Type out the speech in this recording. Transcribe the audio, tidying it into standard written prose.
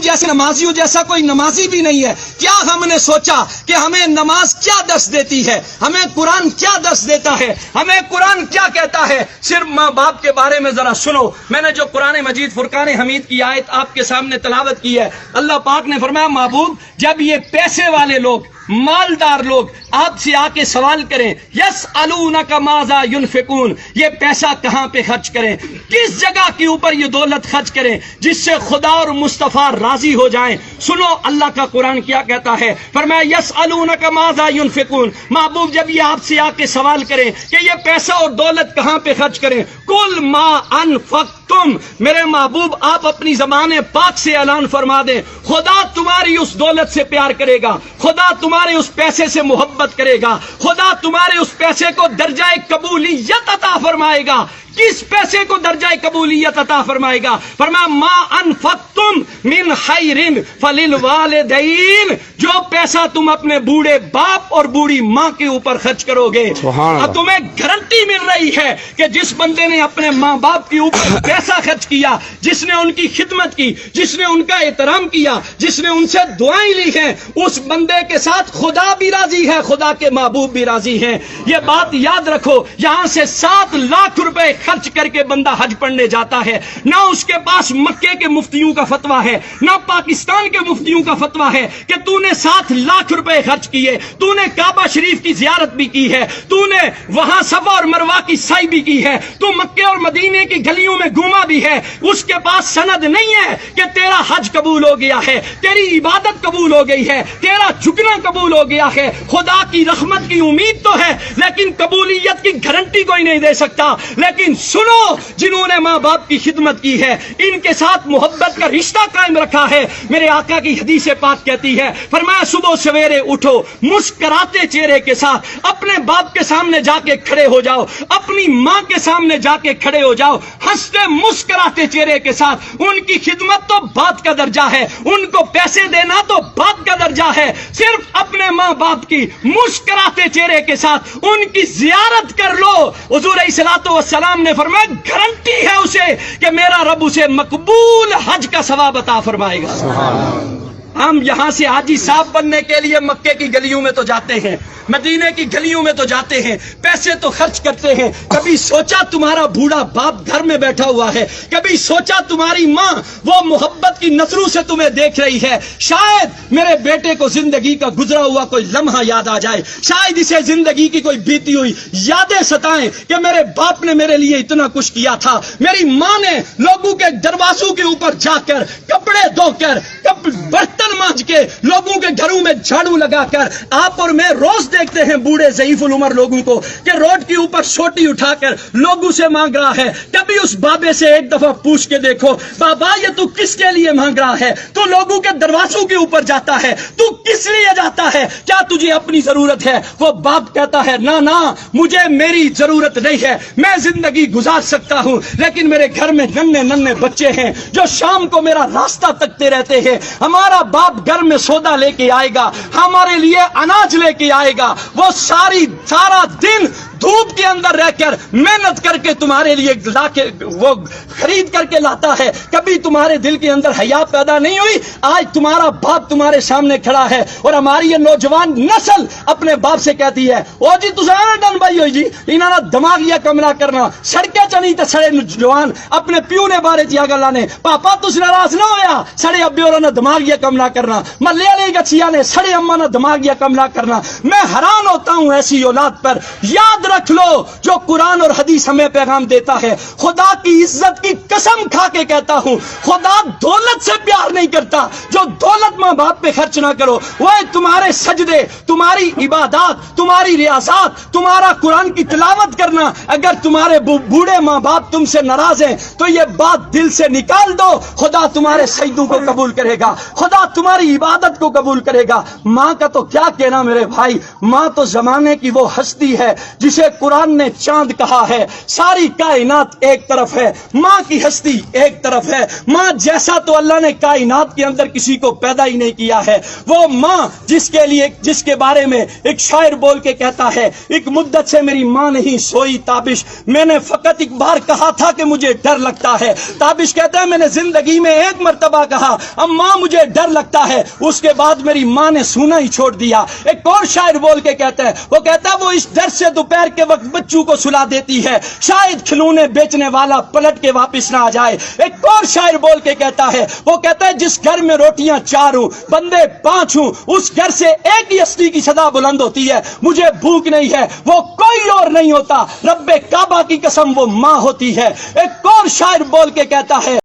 جیسے نمازیوں جیسا کوئی نمازی بھی نہیں ہے. کیا ہم نے سوچا کہ ہمیں نماز کیا درس دیتی ہے, ہمیں قرآن کیا درس دیتا ہے, ہمیں قرآن کیا کہتا ہے؟ صرف ماں باپ کے بارے میں ذرا سنو. میں نے جو قرآن مجید فرقان حمید کی آیت آپ کے سامنے تلاوت کی ہے, اللہ پاک نے فرمایا محبوب جب یہ پیسے والے لوگ, مالدار لوگ آپ سے آ کے سوال کریں یسألونک ماذا ینفقون, یہ پیسہ کہاں پہ خرچ کریں, کس جگہ کے اوپر یہ دولت خرچ کریں جس سے خدا اور مصطفیٰ راضی ہو جائیں. سنو اللہ کا قرآن کیا کہتا ہے, فرمایا یسألونک ماذا ینفقون. محبوب جب یہ آپ سے آ کے سوال کریں کہ یہ پیسہ اور دولت کہاں پہ خرچ کریں, کل ما انفقتم, میرے محبوب آپ اپنی زبان پاک سے اعلان فرما دیں خدا تمہاری اس دولت سے پیار کرے گا, خدا تمہارے اس پیسے سے محبت کرے گا, خدا تمہارے اس پیسے کو درجہ قبولیت عطا فرمائے گا. کس پیسے کو درجہ قبولیت عطا فرمائے گا؟ فرمایا ما انفقتم من خیر فللوالدین, جو پیسہ تم اپنے بوڑھے باپ اور بوڑھی ماں کے اوپر خرچ کرو گے, اور تمہیں گارنٹی مل رہی ہے کہ جس بندے نے اپنے ماں باپ کے اوپر پیسہ خرچ کیا, جس نے ان کی خدمت کی, جس نے ان کا احترام کیا, جس نے ان سے دعائیں لی ہیں, اس بندے کے ساتھ خدا بھی راضی ہے, خدا کے محبوب بھی راضی ہیں. یہ بات یاد رکھو. یہاں سے 7 لاکھ روپے خرچ کر کے بندہ حج پڑھنے جاتا ہے, نہ اس کے پاس مکے کے مفتیوں کا فتویٰ ہے, نہ پاکستان کے مفتیوں کا فتویٰ ہے کہ تو نے 7 لاکھ روپے خرچ کیے, تو نے کعبہ شریف کی زیارت بھی کی ہے, تو نے وہاں صفا اور مروہ کی سعی بھی کی ہے, تو مکے اور مدینے کی گلیوں میں گھوما بھی ہے. اس کے پاس سند نہیں ہے کہ تیرا حج قبول ہو گیا ہے, تیری عبادت قبول ہو گئی ہے, تیرا جھکنا قبول ہو گیا ہے. خدا کی رحمت کی امید تو ہے لیکن قبولیت کی گارنٹی کوئی نہیں دے سکتا. لیکن سنو, جنہوں نے ماں باپ کی خدمت کی ہے, ان کے ساتھ محبت کا رشتہ قائم رکھا ہے, میرے آقا کی حدیث پاک کہتی ہے, فرمایا صبح سویرے اٹھو مسکراتے چہرے کے ساتھ اپنے باپ کے سامنے جا کے کھڑے ہو جاؤ, اپنی ماں کے سامنے جا کے کھڑے ہو جاؤ, ہنستے مسکراتے چہرے کے ساتھ. ان کی خدمت تو بات کا درجہ ہے, ان کو پیسے دینا تو بات کا درجہ ہے. صرف اپنے ماں باپ کی مسکراتے چہرے کے ساتھ ان کی زیارت کر لو. حضور علیہ الصلوۃ والسلام نے فرمایا گارنٹی ہے اسے کہ میرا رب اسے مقبول حج کا ثواب عطا فرمائے گا. ہم یہاں سے حاجی صاحب بننے کے لیے مکے کی گلیوں میں تو جاتے ہیں, مدینے کی گلیوں میں تو جاتے ہیں, پیسے تو خرچ کرتے ہیں. کبھی سوچا تمہارا بوڑھا باپ گھر میں بیٹھا ہوا ہے, کبھی سوچا تمہاری ماں وہ محبت کی نظروں سے تمہیں دیکھ رہی ہے, شاید میرے بیٹے کو زندگی کا گزرا ہوا کوئی لمحہ یاد آ جائے, شاید اسے زندگی کی کوئی بیتی ہوئی یادیں ستائیں کہ میرے باپ نے میرے لیے اتنا کچھ کیا تھا, میری ماں نے لوگوں کے دروازوں کے اوپر جا کر کپڑے دھو کر برتن مانج کے لوگوں کے گھروں میں جھاڑو لگا کر. آپ اور میں روز دیکھتے ہیں بوڑھے ضعیف العمر لوگوں کو کہ روڈ کے اوپر سوٹی اٹھا کر لوگوں سے مانگ رہا ہے. کبھی اس بابے سے ایک دفعہ پوچھ کے دیکھو, بابا یہ تو کس کے لیے مانگ رہا ہے؟ تو لوگوں کے دروازوں کے اوپر جاتا ہے, تو کس لیے جاتا ہے؟ کیا تجھے اپنی ضرورت ہے؟ وہ باپ کہتا ہے نہ مجھے میری ضرورت نہیں ہے, میں زندگی گزار سکتا ہوں, لیکن میرے گھر میں ننھے بچے ہیں جو شام کو میرا راستہ تکتے رہتے ہیں. ہمارا باپ گھر میں سودا لے کے آئے گا, ہمارے لیے اناج لے کے آئے گا, وہ سارا دن دھوپ کے اندر رہ کر محنت کر کے تمہارے لیے لا کے وہ خرید کر کے لاتا ہے. کبھی تمہارے دل کے اندر حیا پیدا نہیں ہوئی؟ آج تمہارا باپ تمہارے سامنے کھڑا ہے اور ہماری یہ نوجوان نسل اپنے باپ سے کہتی ہے او جی تساں ڈن بھائی ہوئی جی انہاں دا دماغ یا کملا کرنا سڑکیں چنی تے سڑے جوان اپنے پیو نے بارے چ گلاں نے, پاپا تس ناراض نہ ہویا, سڑے ابے اور نے دماغ یا کملا کرنا, محلے والے گچھیا نے سڑے اما نے دماغ یا کملا کرنا. میں حیران ہوتا ہوں ایسی اولاد پر. یاد رکھ لو جو قرآن اور حدیث ہمیں پیغام دیتا ہے, خدا کی عزت کی قسم کھا کے کہتا ہوں خدا دولت سے پیار نہیں کرتا. جو دولت ماں باپ پہ خرچ نہ کرو, وہ تمہارے سجدے, تمہاری عبادات, تمہاری ریاضات, تمہارا قرآن کی تلاوت کرنا, اگر تمہارے بوڑھے ماں باپ تم سے ناراض ہیں تو یہ بات دل سے نکال دو, خدا تمہارے سجدوں کو قبول کرے گا, خدا تمہاری عبادت کو قبول کرے گا. ماں کا تو کیا کہنا میرے بھائی, ماں تو زمانے کی وہ ہستی ہے جسے قرآن نے چاند کہا ہے. ساری کائنات ایک طرف ہے, ماں کی ہستی ایک طرف ہے. ماں جیسا تو اللہ نے کائنات کے اندر کسی کو پیدا ہی نہیں کیا ہے. وہ ماں جس کے بارے میں ایک شاعر بول کے کہتا ہے ایک مدت سے میری ماں نہیں سوئی تابش, میں نے فقط ایک بار کہا تھا کہ مجھے ڈر لگتا ہے. تابش کہتا ہے میں نے زندگی میں ایک مرتبہ کہا اماں مجھے ڈر لگتا ہے, اس کے بعد میری ماں نے سونا ہی چھوڑ دیا. ایک اور شاعر بول کے کہتا ہے, وہ کہتا ہے وہ اس ڈر سے دوپہر کے وقت بچوں کو سلا دیتی ہے شاید کھلونے بیچنے والا پلٹ کے واپس نہ آ جائے. ایک اور شاعر بول کے کہتا ہے, وہ کہتا ہے جس گھر میں روٹیاں 4 ہوں بندے 5 ہوں اس گھر سے ایک ہی ہستی کی صدا بلند ہوتی ہے, مجھے بھوک نہیں ہے وہ کوئی اور نہیں ہوتا, رب کعبہ کی قسم وہ ماں ہوتی ہے. ایک اور شاعر بول کے کہتا ہے